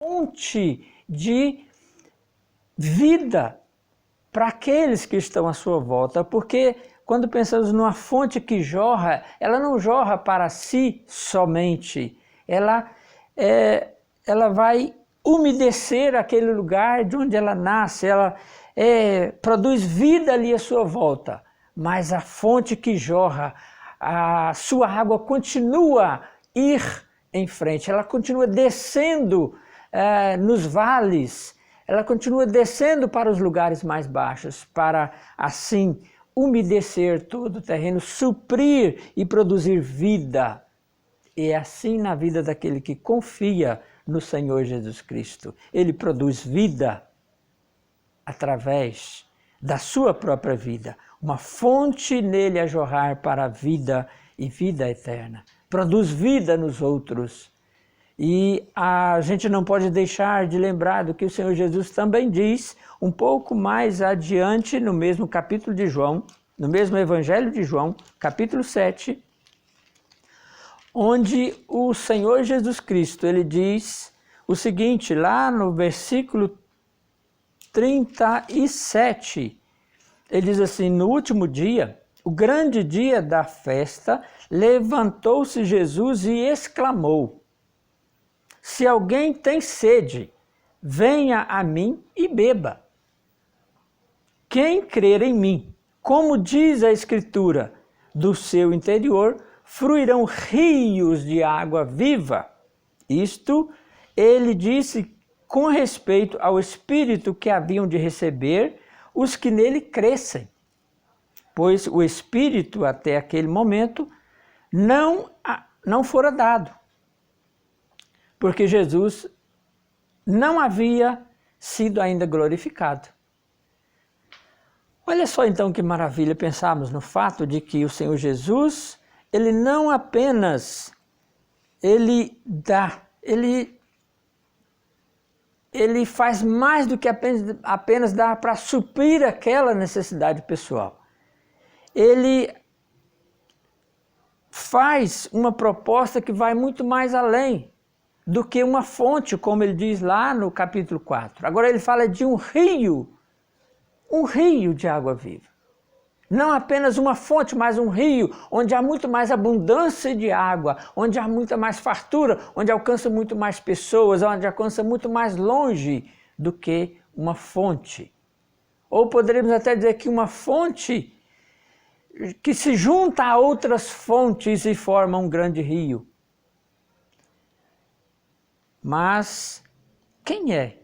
fonte de vida para aqueles que estão à sua volta, porque quando pensamos numa fonte que jorra, ela não jorra para si somente, ela vai umedecer aquele lugar de onde ela nasce, ela produz vida ali à sua volta, mas a fonte que jorra, a sua água continua a ir em frente, ela continua descendo nos vales, ela continua descendo para os lugares mais baixos, para assim umedecer todo o terreno, suprir e produzir vida. E é assim na vida daquele que confia no Senhor Jesus Cristo. Ele produz vida através da sua própria vida, uma fonte nele a jorrar para a vida e vida eterna. Produz vida nos outros. E a gente não pode deixar de lembrar do que o Senhor Jesus também diz, um pouco mais adiante, no mesmo capítulo de João, no mesmo Evangelho de João, capítulo 7, onde o Senhor Jesus Cristo, ele diz o seguinte, lá no versículo 37, ele diz assim, no último dia, o grande dia da festa, levantou-se Jesus e exclamou, se alguém tem sede, venha a mim e beba. Quem crer em mim, como diz a Escritura, do seu interior fluirão rios de água viva. Isto ele disse com respeito ao Espírito que haviam de receber os que nele crescem. Pois o Espírito até aquele momento não fora dado. Porque Jesus não havia sido ainda glorificado. Olha só então que maravilha pensarmos no fato de que o Senhor Jesus, ele não apenas, ele faz mais do que apenas dar para suprir aquela necessidade pessoal. Ele faz uma proposta que vai muito mais além do que uma fonte, como ele diz lá no capítulo 4. Agora ele fala de um rio de água viva. Não apenas uma fonte, mas um rio, onde há muito mais abundância de água, onde há muita mais fartura, onde alcança muito mais pessoas, onde alcança muito mais longe do que uma fonte. Ou poderíamos até dizer que uma fonte que se junta a outras fontes e forma um grande rio. Mas quem é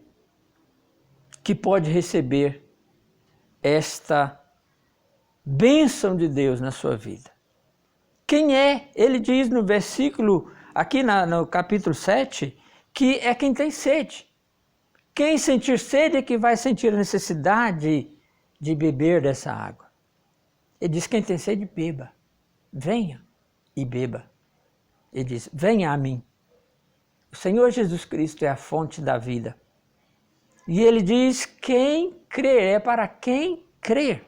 que pode receber esta bênção de Deus na sua vida? Quem é? Ele diz no versículo, aqui no capítulo 7, que é quem tem sede. Quem sentir sede é que vai sentir a necessidade de beber dessa água. Ele diz, quem tem sede, beba. Venha e beba. Ele diz, venha a mim. O Senhor Jesus Cristo é a fonte da vida. E ele diz, quem crer, é para quem crer.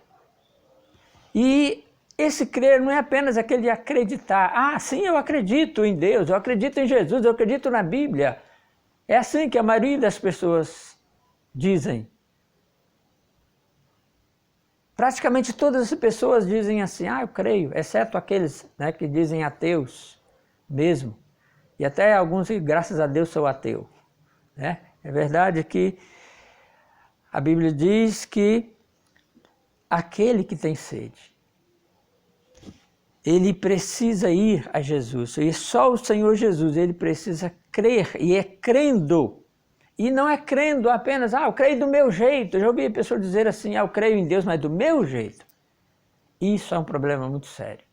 E esse crer não é apenas aquele de acreditar. Ah, sim, eu acredito em Deus, eu acredito em Jesus, eu acredito na Bíblia. É assim que a maioria das pessoas dizem. Praticamente todas as pessoas dizem assim, eu creio, exceto aqueles que dizem ateus mesmo. E até alguns, graças a Deus, sou ateu. É verdade que a Bíblia diz que aquele que tem sede, ele precisa ir a Jesus. E só o Senhor Jesus, ele precisa crer. E é crendo. E não é crendo apenas, eu creio do meu jeito. Eu já ouvi a pessoa dizer assim, eu creio em Deus, mas do meu jeito. Isso é um problema muito sério.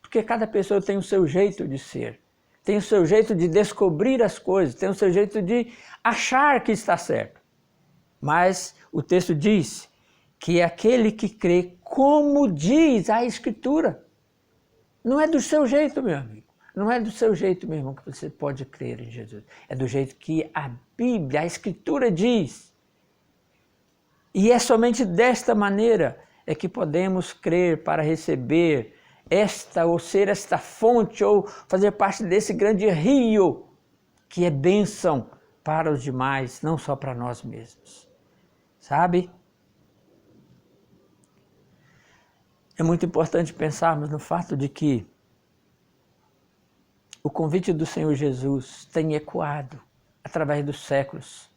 Porque cada pessoa tem o seu jeito de ser. Tem o seu jeito de descobrir as coisas, tem o seu jeito de achar que está certo. Mas o texto diz que é aquele que crê como diz a Escritura. Não é do seu jeito, meu amigo. Não é do seu jeito, meu irmão, que você pode crer em Jesus. É do jeito que a Bíblia, a Escritura diz. E é somente desta maneira é que podemos crer para receber ou ser esta fonte, ou fazer parte desse grande rio, que é bênção para os demais, não só para nós mesmos. Sabe? É muito importante pensarmos no fato de que o convite do Senhor Jesus tem ecoado através dos séculos.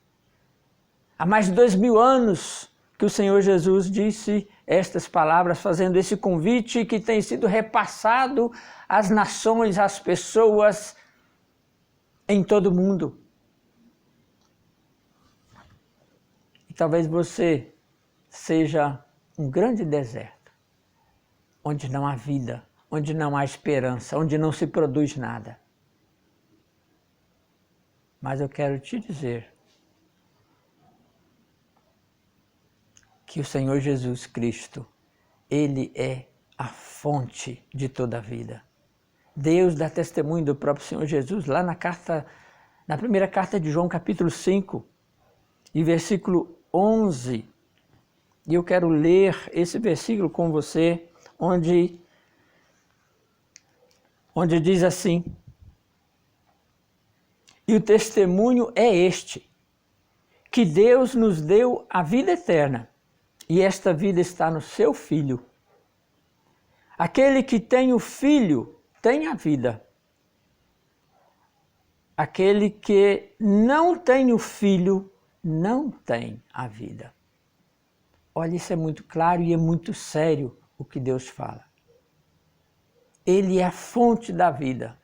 Há mais de 2000 anos que o Senhor Jesus disse estas palavras, fazendo esse convite que tem sido repassado às nações, às pessoas em todo o mundo. E talvez você seja um grande deserto, onde não há vida, onde não há esperança, onde não se produz nada. Mas eu quero te dizer que o Senhor Jesus Cristo, Ele é a fonte de toda a vida. Deus dá testemunho do próprio Senhor Jesus lá na primeira carta de João, capítulo 5, e versículo 11. E eu quero ler esse versículo com você, onde diz assim: e o testemunho é este, que Deus nos deu a vida eterna, e esta vida está no seu Filho. Aquele que tem o Filho tem a vida. Aquele que não tem o Filho não tem a vida. Olha, isso é muito claro e é muito sério o que Deus fala. Ele é a fonte da vida.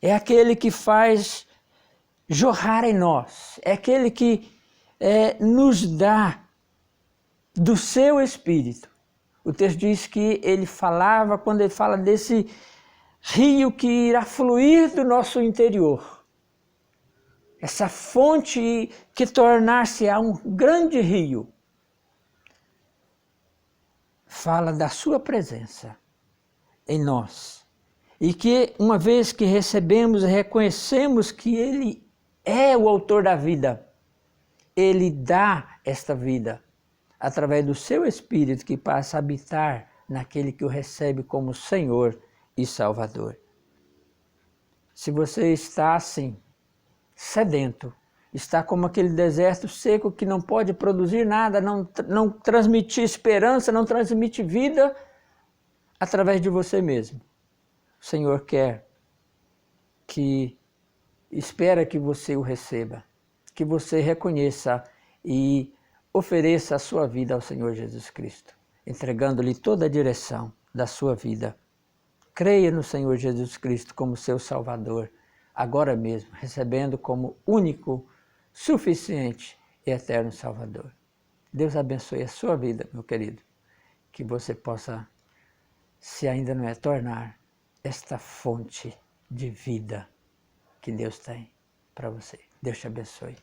É aquele que faz jorrar em nós. É aquele que nos dá do seu Espírito. O texto diz que ele falava, quando ele fala desse rio que irá fluir do nosso interior. Essa fonte que tornar-se-á um grande rio. Fala da sua presença em nós. E que uma vez que recebemos e reconhecemos que Ele é o autor da vida, Ele dá esta vida através do seu Espírito que passa a habitar naquele que o recebe como Senhor e Salvador. Se você está assim, sedento, está como aquele deserto seco que não pode produzir nada, não transmitir esperança, não transmite vida através de você mesmo. O Senhor espera que você o receba, que você reconheça e ofereça a sua vida ao Senhor Jesus Cristo, entregando-lhe toda a direção da sua vida. Creia no Senhor Jesus Cristo como seu Salvador, agora mesmo, recebendo como único, suficiente e eterno Salvador. Deus abençoe a sua vida, meu querido, que você possa, se ainda não é, tornar esta fonte de vida que Deus tem para você. Deus te abençoe.